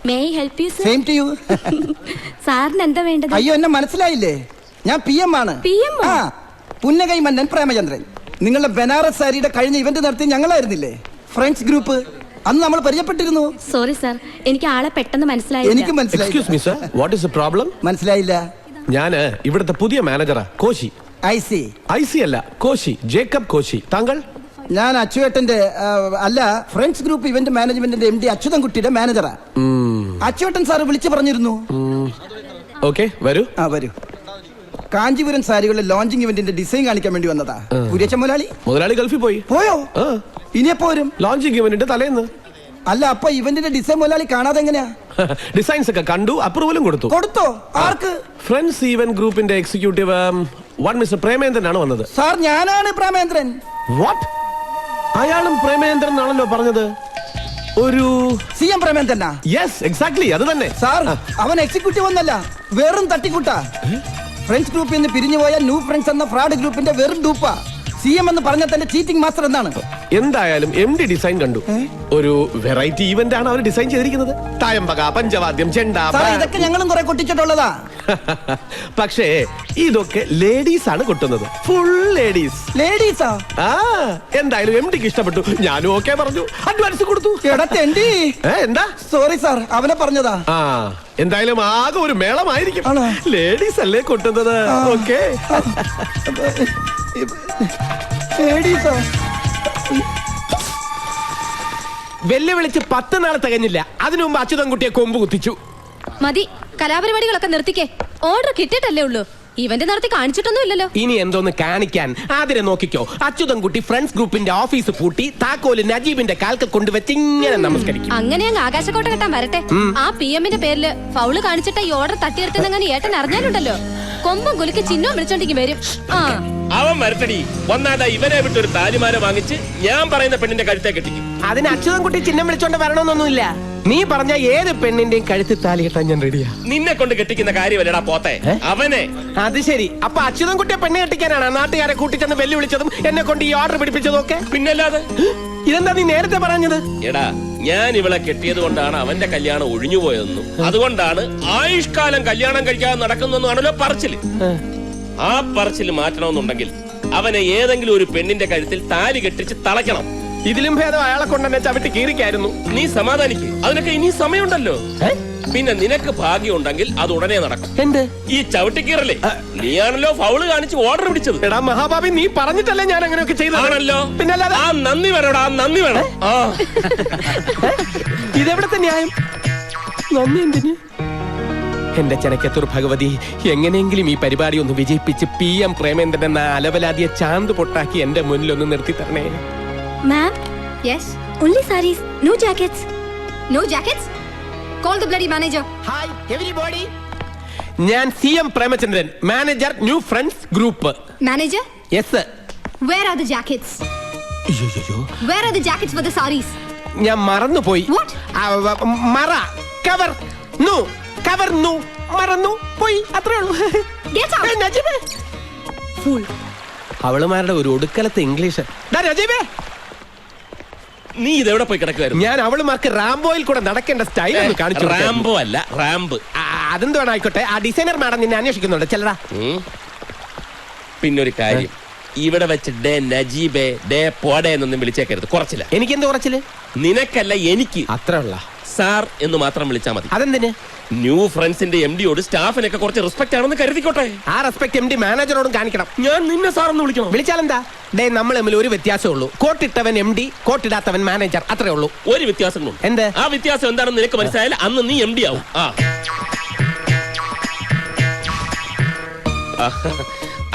May I help you, sir? Same to you. സാറിന് എന്താ വേണ്ടത്? അയ്യോ, എന്നെ മനസ്സിലായില്ലേ? ഞാൻ PM ആണ്. PM? ആ, പുന്നകൈ മന്നൻ പ്രേമചന്ദ്രൻ. നിങ്ങളുടെ ബനാറസ് സാരിയുടെ കഴിഞ്ഞ ഇവന്റ് നടത്തി ഞങ്ങളായിരുന്നില്ലേ? Friends group. അന്ന് നമ്മൾ പരിചയപ്പെട്ടിരുന്നു. സോറി സാർ, എനിക്ക് ആളെ പെട്ടെന്ന് മനസ്സിലായില്ല. എനിക്ക് മനസ്സിലായി. Excuse me sir, what is the problem? മനസ്സിലായില്ല. ഞാൻ ഇവിടുത്തെ പുതിയ മാനേജറാ, കോശി. I see. അല്ല, കോശി, ജേക്കബ് കോശി. താങ്കൾ? ഞാൻ അച്ചുവേട്ടന്റെ അല്ല, ഫ്രണ്ട്സ് ഗ്രൂപ്പ് ഇവന്റ് മാനേജ്മെന്റിന്റെ MD അച്യുതൻകുട്ടിയുടെ മാനേജറാ. അച്ചുവേട്ടൻ സാറ് വിളിച്ചു പറഞ്ഞിരുന്നു. ഓക്കെ, വരൂ. വരൂ. കാഞ്ചീപുരം സാരികളുടെ ലോഞ്ചിങ് ഇവന്റിന്റെ ഡിസൈൻ കാണിക്കാൻ വേണ്ടി വന്നതാ. കുര്യച്ച മുതലാളി ഗൾഫിൽ പോയോ? ഇനിയെപ്പോ വരും? ലോഞ്ചിങ് ഇവന്റിന്റെ തലേന്ന്. അല്ല, അപ്പൊ ഇവന്റിന്റെ ഡിസൈൻ മുതലാളി കാണാതെ എങ്ങനെയാ? ഡിസൈൻസ് ഒക്കെ കണ്ടു, അപ്രൂവലും കൊടുത്തോ? ആർക്ക്? ഫ്രണ്ട്സ് ഈവന്റ് ഗ്രൂപ്പിന്റെ എക്സിക്യൂട്ടീവ് മിസ്റ്റർ പ്രേമേന്ദ്രൻ ആണ് വന്നത്. സാർ, ഞാനാണ് പ്രേമേന്ദ്രൻ. വാട്ട്? അയാളും പ്രേമേന്ദ്രൻ ആണല്ലോ പറഞ്ഞത്. ഒരു CM പ്രേമേന്ദ്രനാ? യെസ്, എക്സാക്ട്ലി, അത് തന്നെ. സാർ, അവൻ എക്സിക്യൂട്ടീവ് ഒന്നല്ല, വെറും തട്ടിക്കൂട്ടാ. ഫ്രണ്ട്സ് ഗ്രൂപ്പിൽ നിന്ന് പിരിഞ്ഞുപോയ ന്യൂ ഫ്രണ്ട്സ് എന്ന ഫ്രോഡ് ഗ്രൂപ്പിന്റെ വെറും ഡൂപ്പാ. CM എന്ന് പറഞ്ഞ തന്റെ ചീറ്റിംഗ് മാസ്റ്റർ എന്നാണ്. എന്തായാലും MD ഡിസൈൻ കണ്ടു. ഒരു വെറൈറ്റി ഈവന്റ് ആണ് അവർ ഡിസൈൻ ചെയ്തിരിക്കുന്നത്. തായമ്പക, പഞ്ചവാദ്യം, ചെണ്ട. ഇതൊക്കെ ഞങ്ങളും കുറെ കൊട്ടിച്ചിട്ടുള്ളതാ. പക്ഷേ ഇതൊക്കെ ലേഡീസ് ആണ് കൊട്ടുന്നത്. ഫുൾ ലേഡീസാ? എന്തായാലും MDക്ക് ഇഷ്ടപ്പെട്ടു. ഞാനും ഓക്കെ പറഞ്ഞു, അഡ്വാൻസ് കൊടുത്തു. എന്താ? സോറി സാർ, അവനെ പറഞ്ഞതാ. എന്തായാലും ആകെ ഒരു മേളമായിരിക്കും. ലേഡീസ് അല്ലേ കൊട്ടുന്നത്. ഓക്കെ. വെല്ലുവിളിച്ച് 10 നാൾ തികഞ്ഞില്ല. അതിനു മുമ്പ് അച്യുതൻകുട്ടിയെ കൊമ്പ് കുത്തിച്ചു. മതി, കലാപരിപാടികളൊക്കെ നിർത്തിക്കേ. ഓർഡർ കിട്ടിയിട്ടല്ലേ ഉള്ളൂ, ഇവന്റ് നടത്തി കാണിച്ചിട്ടൊന്നും ഇല്ലല്ലോ. ഇനി എന്തോന്ന് കാണിക്കാൻ? ആതിരെ നോക്കിക്കോ. അച്യുതൻകുട്ടി ഫ്രണ്ട്സ് ഗ്രൂപ്പിന്റെ ഓഫീസ് പൂട്ടി താക്കോല് നജീബിന്റെ കാൽക്ക് കൊണ്ടുവച്ച് ഇങ്ങനെ നമസ്കരിക്കും. അങ്ങനെ അങ്ങ് ആകാശക്കോട്ട കെട്ടാൻ വരട്ടെ. ആ PMന്റെ പേരില് ഫൗള് കാണിച്ചിട്ട ഈ ഓർഡർ തട്ടിയെടുത്തെന്നങ്ങനെ ഏട്ടൻ അറിഞ്ഞാലുണ്ടല്ലോ, കൊമ്പും കുലുക്കി ചിഹ്നവും വിളിച്ചോണ്ടെങ്കിൽ വരും. അവൻ വരട്ടടി. വന്നാടാ ഇവനെ വിട്ടൊരു താലിമാല വാങ്ങിച്ച് ഞാൻ പറയുന്ന പെണ്ണിന്റെ കഴുത്തെ കെട്ടിക്കും. അതിന് അച്യുതൻകുട്ടി ചിഹ്നം വിളിച്ചോണ്ട് വരണമെന്നൊന്നുമില്ല. നീ പറഞ്ഞ ഏത് പെണ്ണിന്റെയും കഴുത്തിൽ താലി കെട്ടാൻ ഞാൻ റെഡിയാ. നിന്നെ കൊണ്ട് കെട്ടിക്കുന്ന കാര്യമല്ലടാ പോത്തെ, അവനെ. അത് ശരി. അപ്പൊ അച്യുതൻകുട്ടിയെ പെണ്ണ് കെട്ടിക്കാനാണ് നാട്ടുകാരെ കൂട്ടിച്ചെന്ന് വെല്ലുവിളിച്ചതും എന്നെ കൊണ്ട് ഈ ഓർഡർ പിടിപ്പിച്ചതും ഒക്കെ? പിന്നല്ലാതെ. ഇതെന്താ നീ നേരത്തെ പറഞ്ഞത്? എടാ, ഞാൻ ഇവളെ കെട്ടിയത് കൊണ്ടാണ് അവന്റെ കല്യാണം ഒഴിഞ്ഞുപോയതെന്നും അതുകൊണ്ടാണ് ആയുഷ്കാലം കല്യാണം കഴിക്കാതെ നടക്കുന്നതാണല്ലോ പറച്ചില്. ആ പറച്ചില് മാറ്റണമെന്നുണ്ടെങ്കിൽ അവനെ ഏതെങ്കിലും ഒരു പെണ്ണിന്റെ കഴുത്തിൽ താലി കെട്ടിച്ച് തളയ്ക്കണം. ഇതിലും ഭേദം അയാളെ കൊണ്ടെന്നെ ചവിട്ടി കീറിക്കായിരുന്നു. നീ സമാധാനിക്ക്, അതിനൊക്കെ ഇനി സമയമുണ്ടല്ലോ. പിന്നെ നിനക്ക് ഭാഗ്യം ഉണ്ടെങ്കിൽ അത് ഉടനെ നടക്കും. എന്ത്? ഈ ചവിട്ടിക്കീറല്ലേ? നീയാണല്ലോ ഫൗള് കാണിച്ച് ഓർഡർ പിടിച്ചത്. എടാ മഹാഭാവി, നീ പറഞ്ഞിട്ടല്ലേ ഞാൻ അങ്ങനെയൊക്കെ ചെയ്തതാണല്ലോ. പിന്നല്ലാതെ. ആ നന്ദി വേണോടാ, നന്ദി വേണം. ഇതെവിടത്തെ ന്യായം? നന്ദി എന്തിന്? എന്റെ ചെനക്കത്തൂർ ഭഗവതി, എങ്ങനെയെങ്കിലും ഈ പരിപാടി ഒന്ന് വിജയിപ്പിച്ച് PM പ്രേമേന്ദ്രൻ എന്ന അലവലാതിയെ ചാന്ത് പൊട്ടാക്കി എന്റെ മുന്നിൽ ഒന്ന് നിർത്തി തരണേ. Ma'am? Yes? Only sarees, no jackets. No jackets? Call the bloody manager. Hi, everybody. ഞാൻ CM Premachandran, manager, new friends group. Manager? Yes sir. Where are the jackets? Where are the jackets for the sarees? ഞാൻ മറന്നുപോയി. What? മറ, cover, നു, cover, നു, മറന്നു പോയി, അത്രേ ഉള്ളൂ. Get out. നജീബേ. Fool. അവളുമാരുടെ ഒരു ഒടുക്കലത്തെ ഇംഗ്ലീഷ്. നജീബേ, നീ ഇതെവിടെ പോയി കിടക്കുവായിരുന്നു? ഞാൻ അവളുമാർക്ക് റാംബോയിൽ കൂടെ നടക്കേണ്ട സ്റ്റൈൽ ഒന്ന് കാണിച്ചു. റാംബോ അല്ല, റാമ്പ്. അതെന്തുവാണ് ആയിക്കോട്ടെ. ആ ഡിസൈനർ മാഡം നിന്നെ അന്വേഷിക്കുന്നുണ്ട്, ചെല്ലടാ. പിന്നൊരു കാര്യം, ഇവിടെ വെച്ച് ഡേ നജീബേ, ഡേ പോടെ എന്നൊന്നും വിളിച്ചേക്കരുത്. കുറച്ചില്ല. എനിക്കെന്ത് കുറച്ചില്? നിനക്കല്ല, എനിക്ക്. അത്ര ഉള്ള സാർ എന്ന് മാത്രം വിളിച്ചാ മതി. അതെന്തിന്? ന്യൂ ഫ്രണ്ട്സിന്റെ MDയോട് സ്റ്റാഫിനൊക്കെ കുറച്ച് റെസ്പെക്ട് ആണെന്ന് കരുതിക്കോട്ടെ. ആ റെസ്പെക്ട് MD മാനേജറോടും കാണിക്കണം. ഞാൻ നിന്നെ സാർ എന്ന് വിളിക്കണം. വിളിച്ചാലെന്താ? ഡേ, നമ്മൾ തമ്മിൽ ഒരു വ്യത്യാസമേ ഉള്ളൂ. കോട്ടിട്ടവൻ MD, കോട്ടിടാത്തവൻ മാനേജർ, അത്രേ ഉള്ളൂ. ഒരു വ്യത്യാസം. എന്ത്? ആ വ്യത്യാസം എന്താണെന്ന് നിനക്ക് മനസ്സിലായാൽ അന്ന് നീ MD ആവും.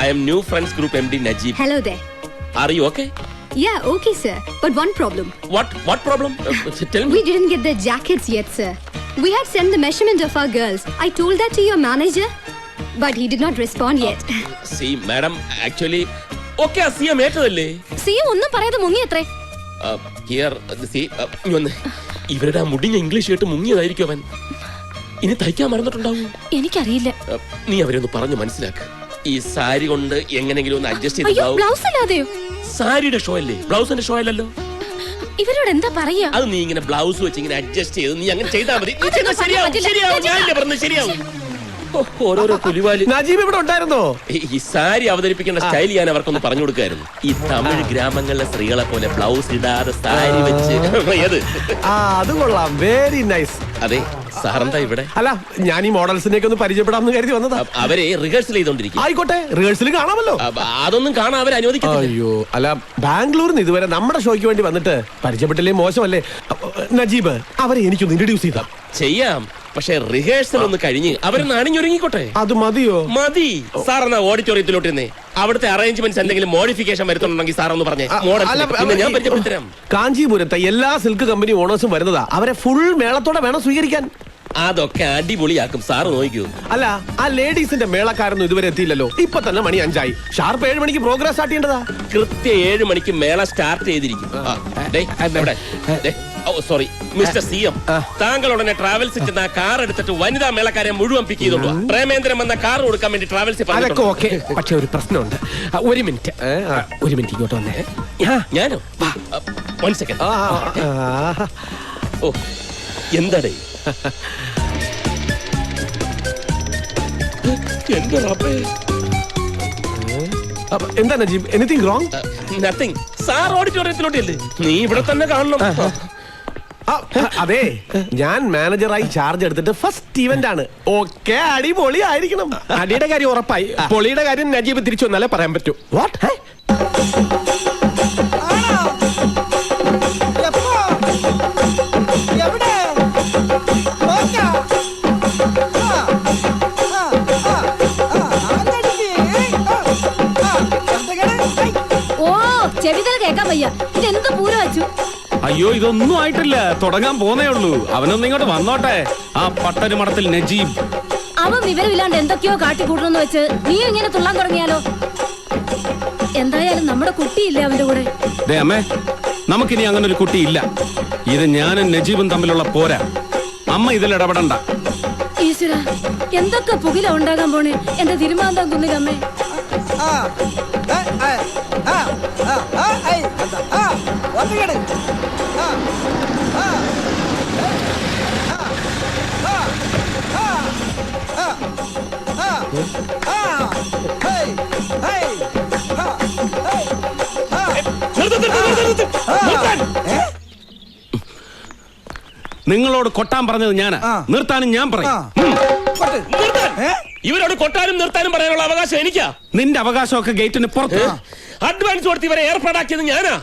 I am new friends group MD Najib. Hello there. Are you okay? Yeah, okay sir. But one problem. What problem? Tell me. We didn't get the jackets yet, sir. We had sent the measurement of our girls. I told that to your manager, but he did not respond yet. See, madam, actually, okay, see, I'm ഏറ്റതല്ലേ? See, ഒന്നും പറയാതെ മുങ്ങിയത്രേ. Here, see, ഇവരുടെ മുടിഞ്ഞ English കേട്ട് മുങ്ങിയതായിരിക്കും അവൻ. ഇനി തയ്ക്കാൻ മറന്നിട്ടുണ്ടാവും. എനിക്കറിയില്ല. നീ അവരെ ഒന്ന് പറഞ്ഞു മനസ്സിലാക്ക്. ഈ സാരി കൊണ്ട് എങ്ങനെങ്കിലും ഒന്ന് അഡ്ജസ്റ്റ് ചെയ്താവും. ബ്ലൗസ് ഇല്ലാതെയോ? സാരിയുടെ ഷോ അല്ലേ, ബ്ലൗസിന്റെ ഷോ അല്ലല്ലോ. ഇവരോട് എന്താ പറയാ? അത് നീ ഇങ്ങനെ ബ്ലൗസ് വെച്ച് ഇങ്ങനെ അഡ്ജസ്റ്റ് ചെയ്ത് നീ അങ്ങനെ ചെയ്താൽ മതി. നീ അതൊന്നും ചെയ്താൽ ശരിയാവും, പറ്റില്ല. ശരിയാവും. ഞാനില്ലേ പറഞ്ഞത് ശരിയാവും. ഓ, ഓരോരോ പുലിവാല്. നജീബ് ഇവിടെ ഉണ്ടായിരുന്നോ? ഈ സാരി അവതരിപ്പിക്കേണ്ട സ്റ്റൈൽ ഞാൻ അവർക്കൊന്ന് പറഞ്ഞു കൊടുക്കായിരുന്നു. ഈ തമിഴ് ഗ്രാമങ്ങളിലെ സ്ത്രീകളെ പോലെ ബ്ലൗസ് ഇടാതെ സാരി വെച്ച് ഏത്? അത് കൊള്ളാം, വെരി നൈസ്. അതെ, സാറെന്താ ഇവിടെ? അല്ല, ഞാൻ ഈ മോഡൽസിനെയൊക്കെ ഒന്ന് പരിചയപ്പെടാമെന്ന് കരുതി വന്നതാ. അവരെ റിഹേഴ്സൽ ചെയ്തോണ്ടിരിക്കും. ആയിക്കോട്ടെ, റിഹേഴ്സൽ കാണാമല്ലോ. അതൊന്നും കാണാൻ അവർ അനുവദിക്കത്തില്ല. അയ്യോ, അല്ല, ബാംഗ്ലൂരിൽ നിന്ന് ഇതുവരെ നമ്മുടെ ഷോയ്ക്ക് വേണ്ടി വന്നിട്ട് പരിചയപ്പെട്ടില്ലേ മോശമല്ലേ? നജീബ്, അവരെ എനിക്കൊന്ന് ഇൻട്രൊഡ്യൂസ് ചെയ്താ ചെയ്യാം, പക്ഷെ റിഹേഴ്സൽ ഒന്ന് കഴിഞ്ഞ് അവരൊന്ന് അണിഞ്ഞൊരുങ്ങിക്കോട്ടെ. അത് മതിയോ? മതി. സാർ എന്നാ ഓഡിറ്റോറിയത്തിലോട്ട് ഇരുന്നേ. അവിടുത്തെ അറേഞ്ച്മെന്റ്സ് എന്തെങ്കിലും മോഡിഫിക്കേഷൻ വരുത്തുന്നുണ്ടെങ്കിൽ സാർ ഒന്ന് പറഞ്ഞേ. ഞാൻ പരിചയപ്പെടുത്തരാം. കാഞ്ചീപുരത്തെ എല്ലാ സിൽക്ക് കമ്പനി ഓണേഴ്സും വരുന്നതാ. അവരെ ഫുൾ മേളത്തോടെ വേണം സ്വീകരിക്കാൻ. അതൊക്കെ അടിപൊളിയാക്കും, സാറ് നോക്കൂ. അല്ല, ആ ലേഡീസിന്റെ മേളക്കാരൊന്നും ഇതുവരെ എത്തിയില്ലല്ലോ. ഇപ്പൊ തന്നെ മണി 5 ആയി. ഷാർപ്പ് 7 മണിക്ക് പ്രോഗ്രാം സ്റ്റാർട്ട് ചെയ്യേണ്ടതാ. കൃത്യം 7 മണിക്ക് മേള സ്റ്റാർട്ട് ചെയ്തിരിക്കും. സോറി മിസ്റ്റർ CM, താങ്കൾ ഉടനെ ട്രാവൽസിൽ ചെന്ന് ആ കാർ എടുത്തിട്ട് വനിതാ മേളക്കാരെ മുഴുവൻ പിക്ക് ചെയ്തോളൂ. പ്രേമേന്ദ്രൻ എന്ന കാർ കൊടുക്കാൻ വേണ്ടി ട്രാവൽസിൽ അതൊക്കെ ഓക്കെ. പക്ഷെ ഒരു പ്രശ്നമുണ്ട്. ഒരു മിനിറ്റ് ഇങ്ങോട്ട് വന്നേ. ഞാനോ? 1 സെക്കൻഡ്. ഓ, എന്താടേ? എന്റെ റബ്ബേ. എന്താ Najeeb, anything wrong? Nothing. Sir ഓഡിറ്റോറിയത്തിലോട്ടല്ലേ? നീ ഇവിടെ തന്നെ കാണണം. അതെ, ഞാൻ മാനേജറായി ചാർജ് എടുത്തിട്ട് ഫസ്റ്റ് ഇവന്റ് ആണ്. ഓക്കെ, അടിപൊളി ആയിരിക്കണം. അടിയുടെ കാര്യം ഉറപ്പായി. പൊളിയുടെ കാര്യം നജീബ് തിരിച്ചു വന്നാലേ പറയാൻ പറ്റൂ. വാട്ട്? ഓ, ചെവിതല കേക്കാൻ വയ്യ. ഇതെന്ത് പൂരം വച്ചു? അയ്യോ, ഇതൊന്നും ആയിട്ടില്ല, തുടങ്ങാൻ പോന്നേ ഉള്ളൂ. അവനൊന്നും ഇങ്ങോട്ട് വന്നോട്ടെ. ആ പട്ടര് മഠത്തിൽ നജീബ്. അവൻ വിവരമില്ലാണ്ട് എന്തൊക്കെയോ കാട്ടിക്കൂട്ടണമെന്ന് വെച്ച് നീ ഇങ്ങനെ തുള്ളാൻ തുടങ്ങിയാലോ? എന്തായാലും നമ്മുടെ കുട്ടിയില്ലേ അവന്റെ കൂടെ? ദേ അമ്മേ, നമുക്കിനി അങ്ങനെ ഒരു കുട്ടിയില്ല. ഇത് ഞാനും നജീബും തമ്മിലുള്ള പോരാ. അമ്മ ഇതിൽ ഇടപെടണ്ട. ഈശ്വര, എന്തൊക്കെ പുകില ഉണ്ടാകാൻ പോണേ എന്റെ തിരുമാന്താൻ കുന്നിലമ്മേ. നിങ്ങളോട് കൊട്ടാൻ പറഞ്ഞത് ഞാനാ, നിർത്താനും ഞാൻ പറയും. ഇവരോട് കൊട്ടാനും നിർത്താനും പറയാനുള്ള അവകാശം എനിക്കാ. നിന്റെ അവകാശമൊക്കെ ഗേറ്റിന് പുറത്ത്. അഡ്വാൻസ് കൊടുത്ത് ഇവരെ ഏർപ്പാടാക്കിയത് ഞാനാ.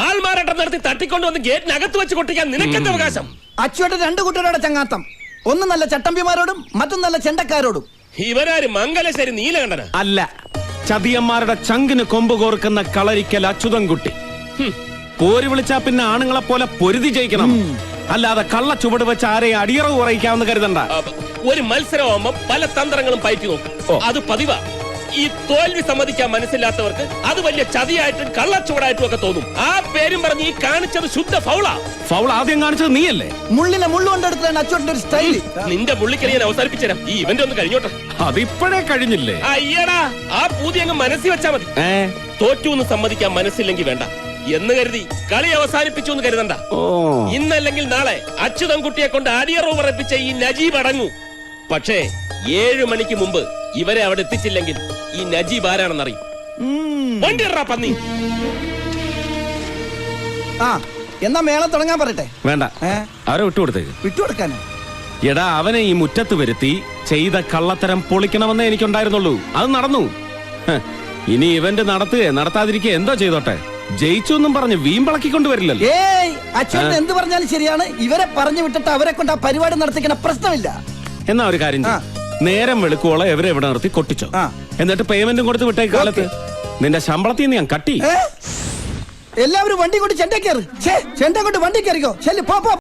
ആൾമാരാട്ടം നടത്തി തട്ടിക്കൊണ്ടുവന്ന് ഗേറ്റിനകത്ത് വെച്ച് കൊട്ടിക്കാൻ നിനക്കെന്ത് അവകാശം? അച്ചുവേട്ടൻ 2 കുട്ടികളുടെ ചങ്ങാത്തം. ഒന്ന് നല്ല ചട്ടമ്പിമാരോടും മറ്റൊന്ന് നല്ല ചെണ്ടക്കാരോടും. ഇവരാര് മംഗലശ്ശേരി നീലകണ്ഠന? അല്ല, ചതിയന്മാരുടെ ചങ്കിന് കൊമ്പ് കോർക്കുന്ന കളരിക്കൽ അച്യുതൻകുട്ടി. പോര് വിളിച്ചാ പിന്നെ ആണുങ്ങളെ പോലെ പൊരുതി ജയിക്കണം. അല്ലാതെ കള്ള ചുവട് വെച്ച് ആരെയും അടിയറവ് കുറയിക്കാമെന്ന് കരുതണ്ട. ഒരു മത്സരമാകുമ്പോ പല തന്ത്രങ്ങളും പയറ്റി നോക്കും. അത് പതിവാ. ഈ തോൽവി സമ്മതിക്കാൻ മനസ്സില്ലാത്തവർക്ക് അത് വലിയ ചതിയായിട്ടും കള്ളച്ചുവടായിട്ടും ഒക്കെ തോന്നും. ആ പേരും പറഞ്ഞ് ഈ കാണിച്ചത് ശുദ്ധ ഫൗളാ. ഫൗൾ ആദ്യം കാണിച്ചത് നീയല്ലേ? മുള്ളിനെ മുള്ളുകൊണ്ടെടുത്താണ് അച്ചുവേട്ടന്റെ ഒരു സ്റ്റൈല്. നിന്റെ മുള്ളിക്കറി ഞാൻ അവസാനിപ്പിച്ചുതരാം. ഈ ഇവന്റ് ഒന്ന് കഴിഞ്ഞോട്ടെ. അതിപ്പോഴേ കഴിഞ്ഞില്ലേ? അയ്യടാ, ആ പൂതി അങ്ങ് മനസ്സിൽ വെച്ചാ മതി. തോറ്റു എന്ന് സമ്മതിക്കാൻ മനസ്സില്ലെങ്കിൽ വേണ്ട എന്ന് കരുതി കളി അവസാനിപ്പിച്ചു എന്ന് കരുതണ്ട. ഇന്നല്ലെങ്കിൽ നാളെ അച്യുതൻകുട്ടിയെ കൊണ്ട് അടിയറവ് പറയിപ്പിച്ച ഈ നജീബ് അടങ്ങൂ. പക്ഷേ 7 മണിക്ക് മുമ്പ് ഇവരെ അവിടെ എത്തിച്ചില്ലെങ്കിൽ ഈ നജീബ് ആരാണെന്നറിയും. വണ്ടിയറാ പന്നി. എന്നാ മേളം തുടങ്ങാൻ പറയട്ടെ. വേണ്ട, അവരെ വിട്ടുകൊടുത്തേക്ക്. വിട്ടുകൊടുക്കാനോ? എടാ, അവനെ ഈ മുറ്റത്ത് വരുത്തി ചെയ്ത കള്ളത്തരം പൊളിക്കണമെന്നേ എനിക്കുണ്ടായിരുന്നുള്ളൂ. അത് നടന്നു. ഇനി ഇവന്റ് നടത്താതിരിക്കുക എന്തോ ചെയ്തോട്ടെ. ജയിച്ചു എന്നും പറഞ്ഞ് വീമ്പിളക്കിക്കൊണ്ട് വരില്ലല്ലോ. ഏയ്, അച്ഛൻ എന്ത് പറഞ്ഞാലും ശരിയാണ്. ഇവരെ പറഞ്ഞു വിട്ടിട്ട് അവരെ കൊണ്ട് ആ പരിപാടി നടത്തിക്കുന്ന പ്രശ്നമില്ല. എന്നാ ഒരു കാര്യം ചെയ്യ്. നേരം വെളുക്കോളം എവരെ ഇവിടെ നിർത്തി കൊട്ടിച്ചോ. എന്നിട്ട് പേയ്മെന്റും കൊടുത്ത് വിട്ടേ. കാലത്ത് നിന്റെ ശമ്പളത്തിൽ നിന്ന് ഞാൻ കട്ടി. എല്ലാവരും വണ്ടി കൊണ്ട് ചെണ്ട കയറി. ചെണ്ട കൊണ്ട് വണ്ടി കയറിക്കോ. ശരി, പോ.